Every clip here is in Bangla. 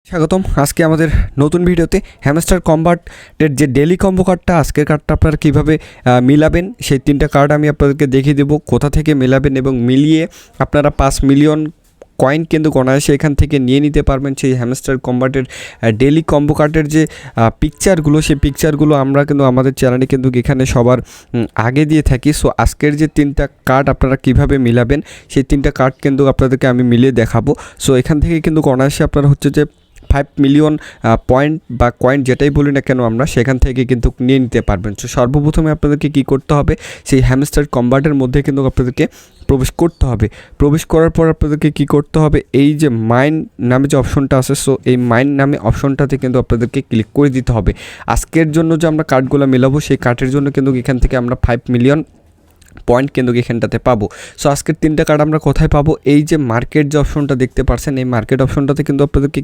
স্বাগতম। আজকে আমাদের নতুন ভিডিওতে হ্যামস্টার কম্বাটের যে ডেলি কম্বো কার্ডটা, আজকের কার্ডটা আপনারা কীভাবে মিলাবেন সেই তিনটা কার্ড আমি আপনাদেরকে দেখিয়ে দেবো কোথা থেকে মেলাবেন, এবং মিলিয়ে আপনারা 5 মিলিয়ন কয়েন কিন্তু অনায়াসে এখান থেকে নিয়ে নিতে পারবেন। সেই হ্যামস্টার কম্বাটের ডেলি কম্বো কার্ডের যে পিকচারগুলো, সেই পিকচারগুলো আমরা কিন্তু আমাদের চ্যানেলে কিন্তু এখানে সবার আগে দিয়ে থাকি। সো আজকের যে তিনটা কার্ড আপনারা কিভাবে মিলাবেন সেই তিনটা কার্ড কিন্তু আপনাদেরকে আমি মিলিয়ে দেখাবো। সো এখান থেকে কিন্তু অনায়াসে আপনারা হচ্ছে যে 5 মিলিয়ন পয়েন্ট বা কয়েন যেটাই বলি না কেন আমরা সেখান থেকে কিন্তু নিয়ে নিতে পারবেন। সো সর্বপ্রথমে আপনাদেরকে কী করতে হবে, সেই হ্যামস্টার কম্বাটের মধ্যে কিন্তু আপনাদেরকে প্রবেশ করতে হবে। প্রবেশ করার পর আপনাদেরকে কী করতে হবে, এই যে মাইন নামে যে অপশনটা আছে, সো এই মাইন নামে অপশনটাতে কিন্তু আপনাদেরকে ক্লিক করে দিতে হবে। আজকের জন্য যে আমরা কার্ডগুলো মেলাবো সেই কার্ডের জন্য কিন্তু এখান থেকে আমরা 5 মিলিয়ন পয়েন্ট কিন্তু এখানটাতে পাবো। সো আজকের তিনটা কার্ড আমরা কোথায় পাবো, এই যে মার্কেট যে অপশনটা দেখতে পাচ্ছেন, এই মার্কেট অপশনটাতে কিন্তু আপনাদেরকে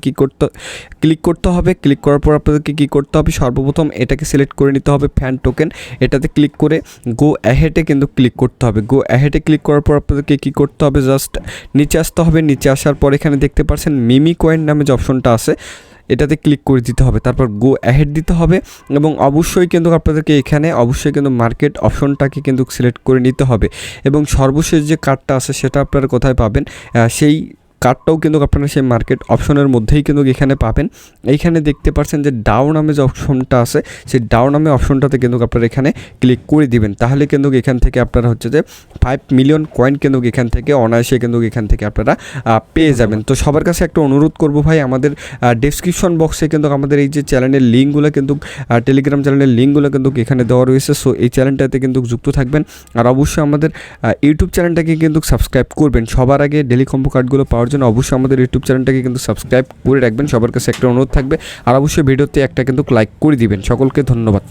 ক্লিক করতে হবে। ক্লিক করার পর আপনাদেরকে কী করতে হবে, সর্বপ্রথম এটাকে সিলেক্ট করে নিতে হবে ফ্যান টোকেন। এটাতে ক্লিক করে গো অ্যাহেডে কিন্তু ক্লিক করতে হবে। গো অ্যাহেডে ক্লিক করার পর আপনাদেরকে কী করতে হবে, জাস্ট নিচে আসতে হবে। নিচে আসার পর এখানে দেখতে পাচ্ছেন মিমি কয়েন নামে যে অপশনটা আছে এটাতে ক্লিক করে দিতে হবে, তারপর গো অ্যাহেড দিতে হবে, এবং অবশ্যই কিন্তু আপনাদেরকে এখানে অবশ্যই কিন্তু মার্কেট অপশনটাকে কিন্তু সিলেক্ট করে নিতে হবে। এবং সর্বশেষ যে কার্ডটা আছে সেটা আপনারা কোথায় পাবেন, সেই কার্ডটাও কিন্তু আপনারা সেই মার্কেট অপশনের মধ্যেই কিন্তু এখানে পাবেন। এইখানে দেখতে পাচ্ছেন যে ডাউ নামে যে অপশনটা আছে, সেই ডাউ নামে অপশনটাতে কিন্তু আপনারা এখানে ক্লিক করে দিবেন। তাহলে কিন্তু এখান থেকে আপনারা হচ্ছে যে 5 মিলিয়ন কয়েন কিন্তু এখান থেকে অনায়াসে কিন্তু এখান থেকে আপনারা পেয়ে যাবেন। তো সবার কাছে একটা অনুরোধ করব ভাই, আমাদের ডেসক্রিপশন বক্সে কিন্তু আমাদের এই যে চ্যানেলের লিঙ্কগুলো কিন্তু টেলিগ্রাম চ্যানেলের লিঙ্কগুলো কিন্তু এখানে দেওয়া রয়েছে। সো এই চ্যানেলটাতে কিন্তু যুক্ত থাকবেন, আর অবশ্যই আমাদের ইউটিউব চ্যানেলটাকে কিন্তু সাবস্ক্রাইব করবেন। সবার আগে ডেলি কম্বো কার্ডগুলো পাওয়ার জন্য অবশ্যই আমাদের ইউটিউব চ্যানেলটাকে কিন্তু সাবস্ক্রাইব করে রাখবেন। সবার কাছে একটা অনুরোধ থাকবে, আর অবশ্যই ভিডিওতে একটা কিন্তু লাইক করে দিবেন। সকলকে ধন্যবাদ।